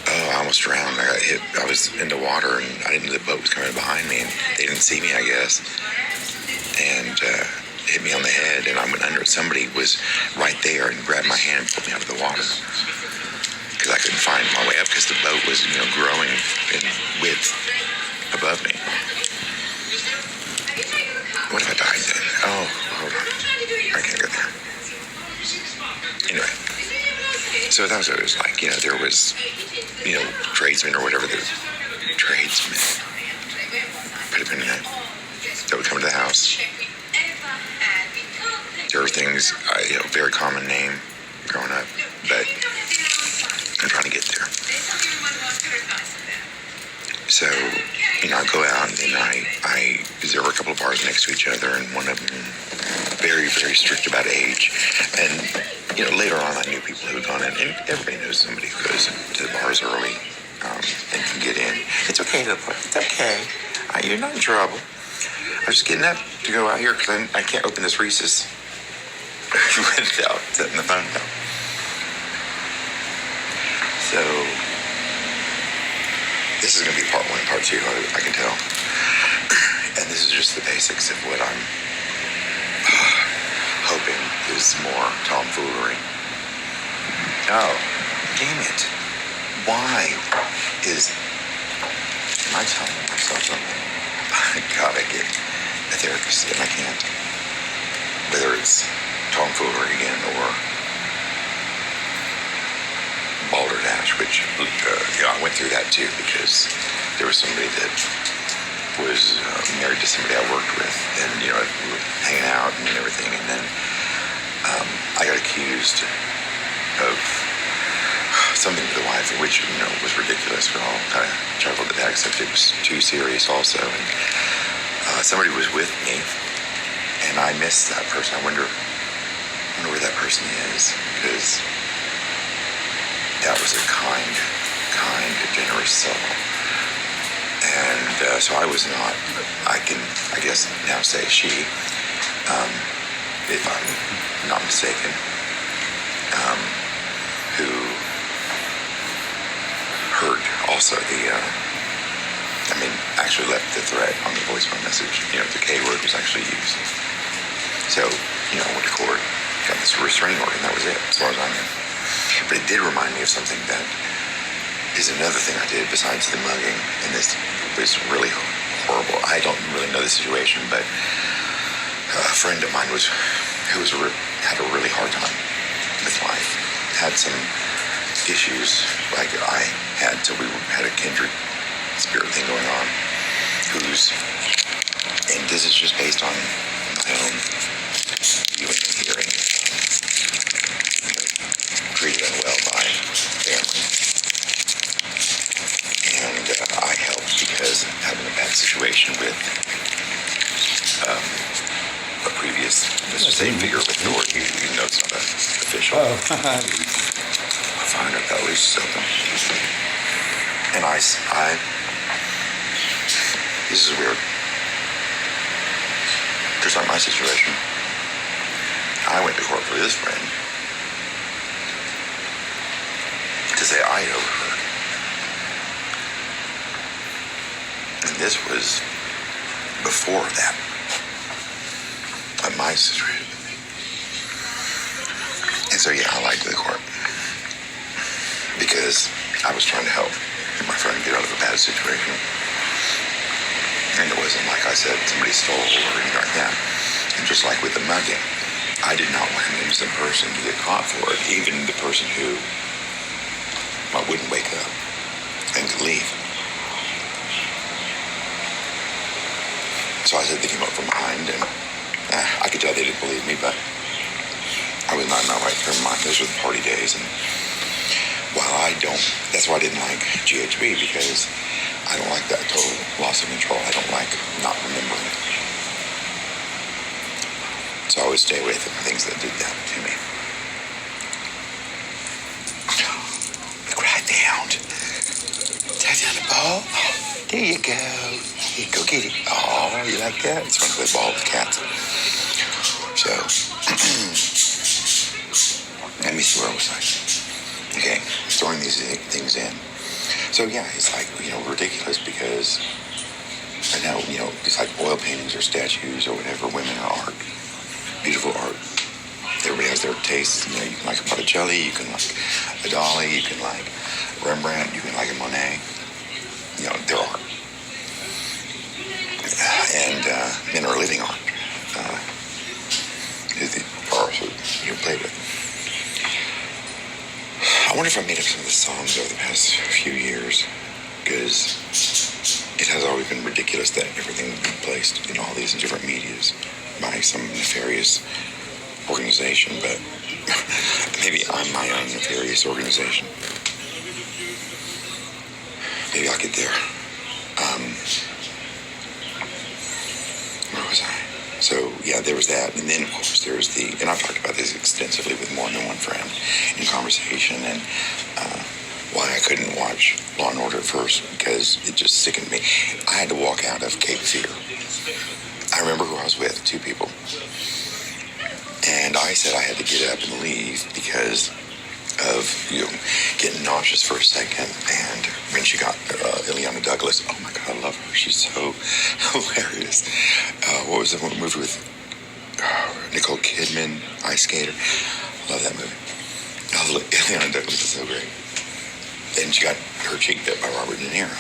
I almost drowned. I got hit. I was in the water, and I didn't know the boat was coming behind me, and they didn't see me, I guess. And hit me on the head, and I went under it. Somebody was right there and grabbed my hand and pulled me out of the water because I couldn't find my way up because the boat was, growing in width above me. What if I died then? Hold on. I can't go there. Anyway, so that was what it was like. There was, tradesmen or whatever, the tradesmen, put a pin in that, that would come to the house. There were things, very common name growing up, but I'm trying to get there. So, I'd go out, and then because there were a couple of bars next to each other, and one of them very, very strict about age. And, later on I knew people who had gone in, and everybody knows somebody who goes to the bars early and can get in. It's okay to play. It's okay. You're not in trouble. I'm just getting up to go out here because I can't open this Reese's without setting the phone down. So, this is going to be part one, part two, I can tell. And this is just the basics of what I'm hoping is more tomfoolery. Oh, damn it. Why am I telling myself something? I gotta get a therapist, and I can't. Whether it's tomfoolery again or balderdash, which, I went through that too because there was somebody that was married to somebody I worked with, and, we were hanging out and everything, and then I got accused of something to the wife, which, was ridiculous. We all kind of chuckled at that, except it was too serious also, and somebody was with me, and I missed that person. I wonder where that person is, because that was a kind, generous soul. And so I was not, I can, I guess now say she, if I'm not mistaken, who heard also actually left the threat on the voicemail message. The K word was actually used. So, went to court, got this restraining order, and that was it, as far as I knew. But it did remind me of something that is another thing I did besides the mugging, and this was really horrible. I don't really know the situation, but a friend of mine had a really hard time with life, had some issues like I had, so we had a kindred spirit thing going on, and this is just based on my own viewing and hearing, treated unwell by family. And I helped because having a bad situation with a previous, let's just say, figure of authority, even though it's not official. I find out that least something. And this is weird. just like my situation, I went to court for this friend to say I had overheard. And this was before that, of my situation. And so, yeah, I lied to the court because I was trying to help my friend get out of a bad situation. And it wasn't like I said somebody stole or anything like that. And just like with the mugging, I did not want an innocent person to get caught for it, even the person who wouldn't wake up and could leave. So I said they came up from behind, and I could tell they didn't believe me, but I was not in my right frame of mind. Those were the party days, and that's why I didn't like GHB, because I don't like that total loss of control. I don't like not remembering. So I would stay away from things that did that to me. Look what I found. Did I find a ball? There you go. Here, go get it. Oh, you like that? It's fun to play ball with cats. So, let me see where I was like. Okay, throwing these things in. So yeah, it's like, ridiculous because I know, it's like oil paintings or statues or whatever. Women are art, beautiful art. Everybody has their tastes. You can like a Botticelli, you can like a Dali, you can like Rembrandt, you can like a Monet. They're art. And men are living art. The art you play with. I wonder if I made up some of the songs over the past few years, because it has always been ridiculous that everything would be placed in all these different medias by some nefarious organization, but maybe I'm my own nefarious organization. Maybe I'll get there. Where was I? So, yeah, there was that. And then, of course, there's and I've talked about this extensively with more than one friend in conversation, and why I couldn't watch Law & Order at first, because it just sickened me. I had to walk out of Cape Fear. I remember who I was with, 2 people. And I said I had to get up and leave because of, getting nauseous for a second. And when she got Ileana Douglas, oh my God, I love her. She's so hilarious. What was the movie with Nicole Kidman, Ice Skater? Love that movie. Ileana Douglas is so great. And she got her cheek bit by Robert De Niro.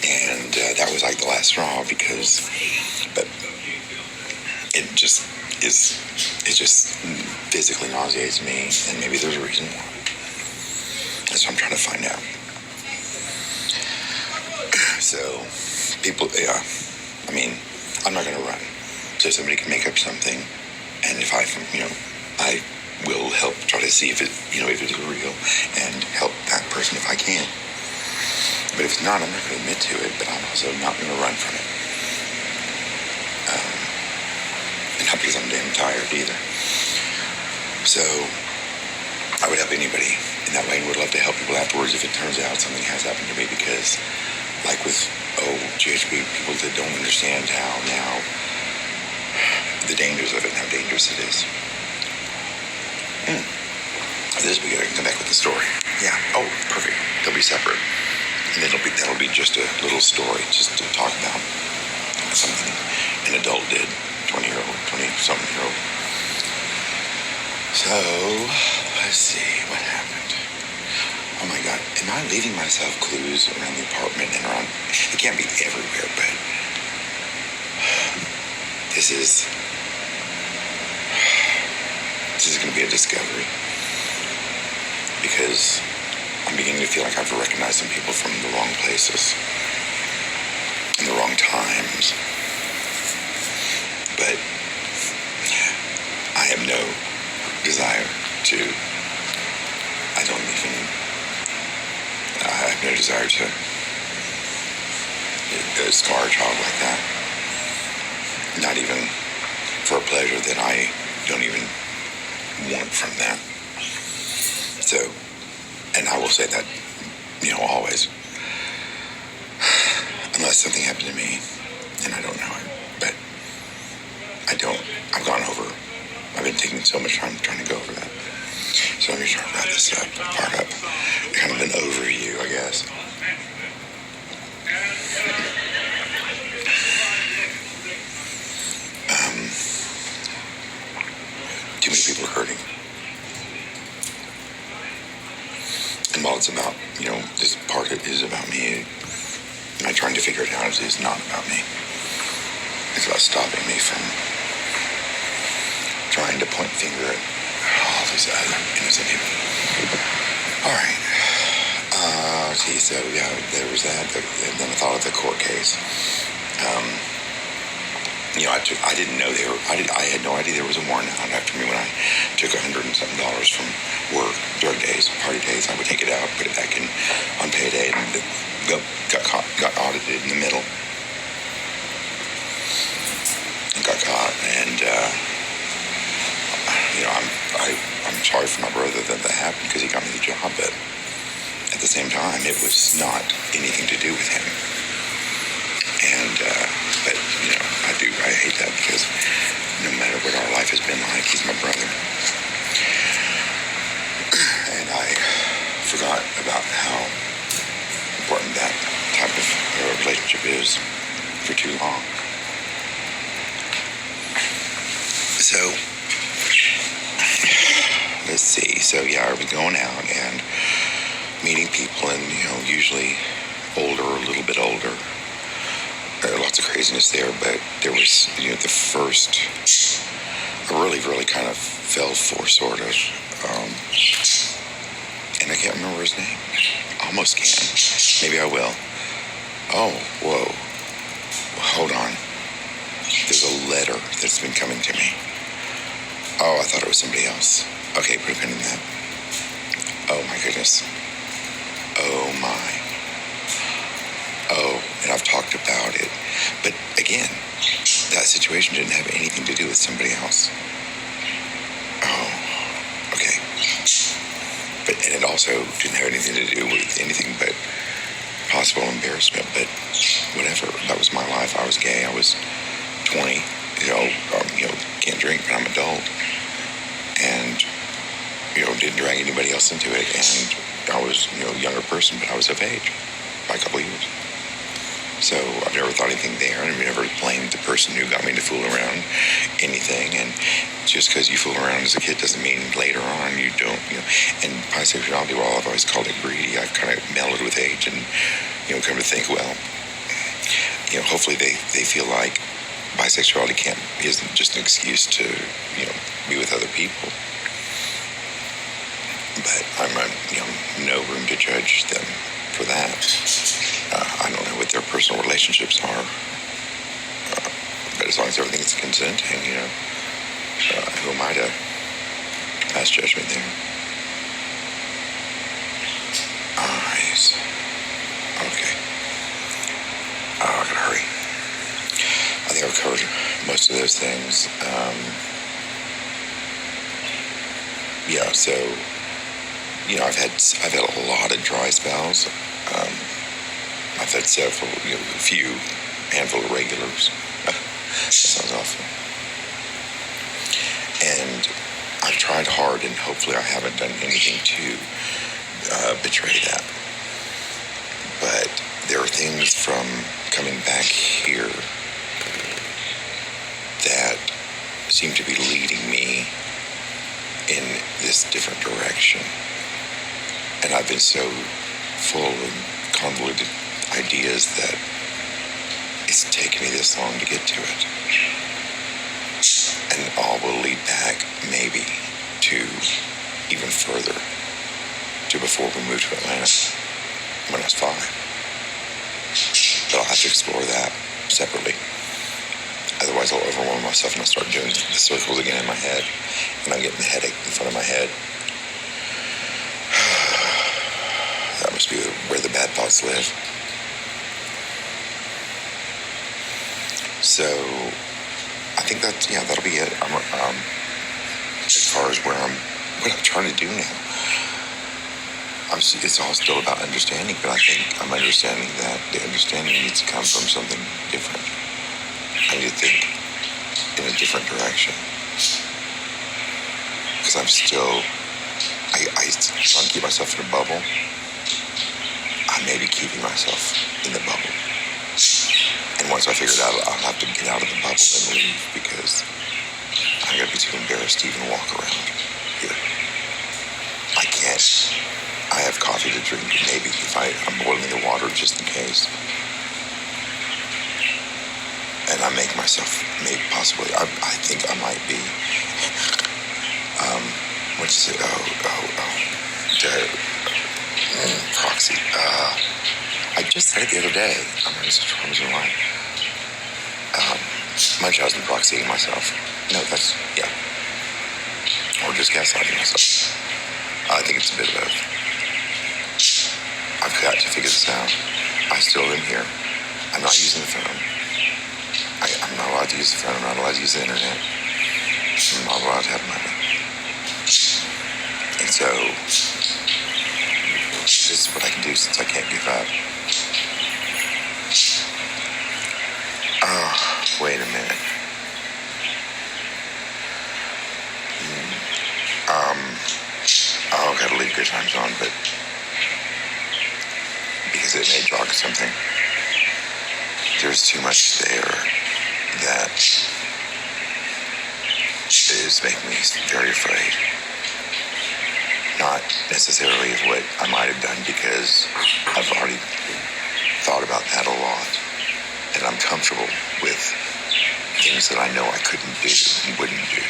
And that was like the last straw but it just physically nauseates me, and maybe there's a reason why. That's what I'm trying to find out. So, people, I'm not going to run. So somebody can make up something, and if I will help try to see if it's real, and help that person if I can. But if it's not, I'm not going to admit to it, but I'm also not going to run from it. And not because I'm damn tired either. So, I would help anybody in that way, and would love to help people afterwards if it turns out something has happened to me, because, like with, GHB, people that don't understand how now, the dangers of it and how dangerous it is. This we gotta come back with the story. Yeah. Oh, perfect. They'll be separate. And that'll be just a little story, just to talk about something an adult did, 20-something-year-old. So, let's see what happened. Oh my God, am I leaving myself clues around the apartment and around? It can't be everywhere, but this is going to be a discovery, because I'm beginning to feel like I've recognized some people from the wrong places and the wrong times. But I have no desire to, I have no desire to scar a child like that. Not even for a pleasure that I don't even want from that. So, and I will say that, always, unless something happened to me and I don't know it. But so much time trying to go over that. So let me try to wrap this part up. Kind of an overview, I guess. Too many people are hurting. And while it's about, this part is about me, and I'm trying to figure it out, it's not about me. It's about stopping me from trying to point finger at all these other innocent people. All right. So yeah, there was that. And then I thought of the court case. I didn't know I had no idea there was a warrant out after me when I took $100 and something from work, drug days, party days. I would take it out, put it back in on payday, and got audited in the middle. Got caught, and I'm sorry for my brother that happened because he got me the job, but at the same time, it was not anything to do with him. And but I hate that because no matter what our life has been like, he's my brother. And I forgot about how important that type of relationship is for too long. So, let's see. So, yeah, I was going out and meeting people, and, usually older, a little bit older. Lots of craziness there, but there was, the first, I really, really kind of fell for, sort of, and I can't remember his name. Almost can. Maybe I will. Oh, whoa. Hold on. There's a letter that's been coming to me. Oh, I thought it was somebody else. Okay, put a pin in that. Oh, my goodness. Oh, my. Oh, and I've talked about it. But again, that situation didn't have anything to do with somebody else. Oh, okay. And it also didn't have anything to do with anything but possible embarrassment. But whatever, that was my life. I was gay. I was 20. Can't drink, but I'm adult. And, didn't drag anybody else into it. And I was, a younger person, but I was of age by a couple of years. So I've never thought anything there, and I've never blamed the person who got me to fool around anything. And just because you fool around as a kid doesn't mean later on you don't, And bisexuality, while I've always called it greedy, I've kind of mellowed with age and, come to think, well, hopefully they feel like bisexuality isn't just an excuse to, be with other people. But I'm no room to judge them for that. I don't know what their personal relationships are, but as long as everything is consenting, who am I to pass judgment there? Eyes. Okay. Oh, I gotta hurry. I think I've covered most of those things. So I've had a lot of dry spells. I've had several, a handful of regulars. That sounds awful. And I've tried hard, and hopefully I haven't done anything to betray that. But there are things from coming back here that seem to be leading me in this different direction. And I've been so full of convoluted ideas that it's taken me this long to get to it. And all will lead back maybe to even further to before we moved to Atlanta when I was 5. But I'll have to explore that separately. Otherwise I'll overwhelm myself and I'll start doing the circles again in my head. And I'm getting the headache in front of my head. That must be where the bad thoughts live. So I think that'll be it. As far as what I'm trying to do now. It's all still about understanding, but I think I'm understanding that the understanding needs to come from something different. I need to think in a different direction. because I'm still, I try to keep myself in a bubble. I may be keeping myself in the bubble. And once I figure it out, I'll have to get out of the bubble and leave because I'm going to be too embarrassed to even walk around here. I can't. I have coffee to drink, maybe if I'm boiling the water just in case. And I make myself, maybe possibly, I think I might be, what'd you say? Proxy. I just said it the other day. I'm running such problems in life. Munchausen proxying myself. No, that's, yeah. Or just gaslighting myself. I think it's a bit of both. I've got to figure this out. I still am here. I'm not using the phone. I'm not allowed to use the phone. I'm not allowed to use the internet. I'm not allowed to have money. And so, this is what I can do since I can't give up. Oh, wait a minute. I've got to leave Good Times on, but because it may jog something. There's too much there that is making me very afraid. Not necessarily of what I might have done, because I've already thought about that a lot. And I'm comfortable with things that I know I couldn't do and wouldn't do.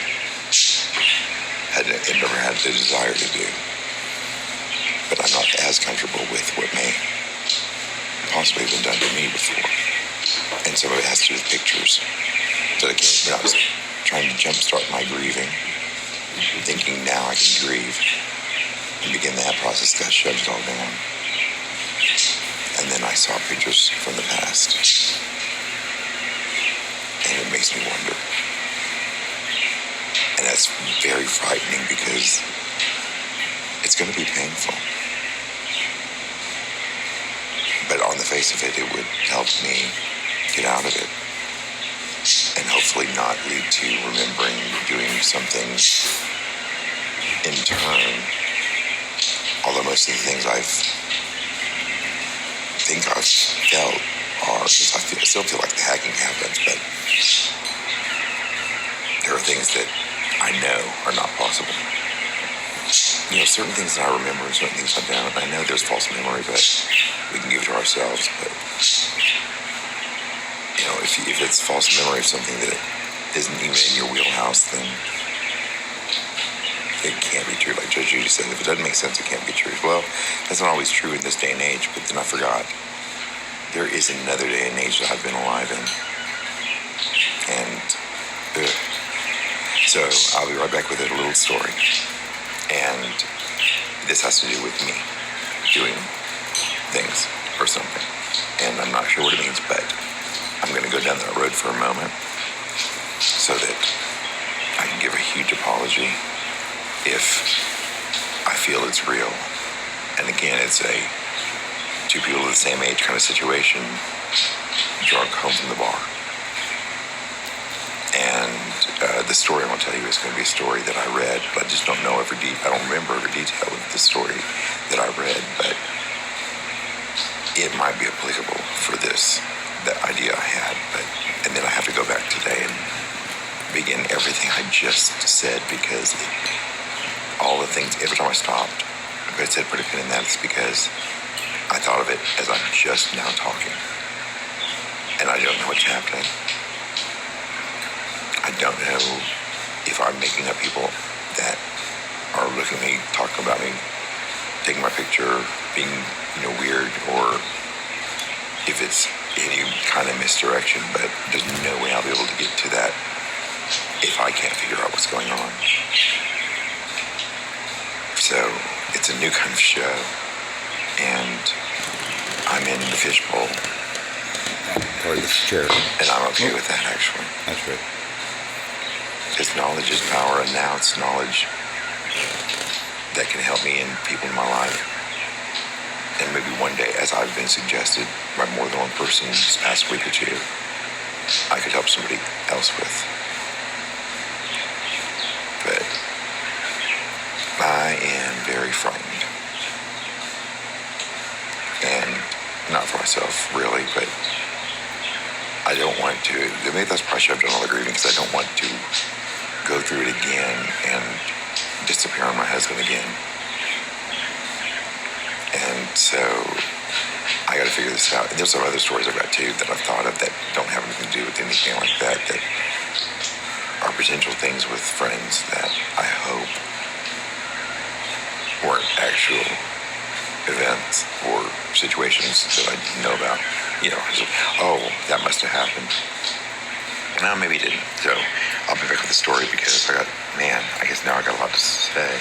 I've never had the desire to do. But I'm not as comfortable with what may possibly have been done to me before. And some of it has to do with pictures that I came when I was trying to jumpstart my grieving, thinking now I can grieve and begin that process, got shut it all down. And then I saw pictures from the past, and it makes me wonder. And that's very frightening because it's going to be painful. But on the face of it, it would help me get out of it. And hopefully not lead to remembering doing something in turn. Although most of the things I've felt are, because I still feel like the hacking happens, but there are things that I know are not possible. You know, certain things that I remember and certain things I don't. I know there's false memory, but we can give it to ourselves. But, you know, if it's false memory of something that isn't even in your wheelhouse, then it can't be true. Like Judge Judy said, if it doesn't make sense, it can't be true. Well, that's not always true in this day and age, but then I forgot. There is another day and age that I've been alive in. And, so I'll be right back with a little story. And this has to do with me doing things or something. And I'm not sure what it means, but I'm going to go down that road for a moment so that I can give a huge apology if I feel it's real. And again, it's a two people of the same age kind of situation, drunk home from the bar. And the story I want to tell you is going to be a story that I read, but I just don't know I don't remember every detail of the story that I read, but it might be applicable for that idea I had. And then I have to go back today and begin everything I just said, because all the things, every time I stopped, if I said put a pin in that, it's because I thought of it as I'm just now talking. And I don't know what's happening. I don't know if I'm making up people that are looking at me, talking about me, taking my picture, being, weird, or if it's any kind of misdirection, but there's no way I'll be able to get to that if I can't figure out what's going on. So it's a new kind of show, and I'm in the fishbowl. Or the chair. And I'm okay with that, actually. That's great. Because knowledge is power, and now it's knowledge that can help me and people in my life. And maybe one day, as I've been suggested by more than one person this past week or two, I could help somebody else with. But I am very frightened. And not for myself, really, but I don't want to. Maybe that's probably should have done all the grieving because I don't want to go through it again and disappear on my husband again. And so I got to figure this out. And there's some other stories I've got too that I've thought of that don't have anything to do with anything like that, that are potential things with friends that I hope weren't actual events or situations that I didn't know about. You know, oh, that must have happened. No, maybe it didn't. So I'll be back with the story because I guess now I got a lot to say.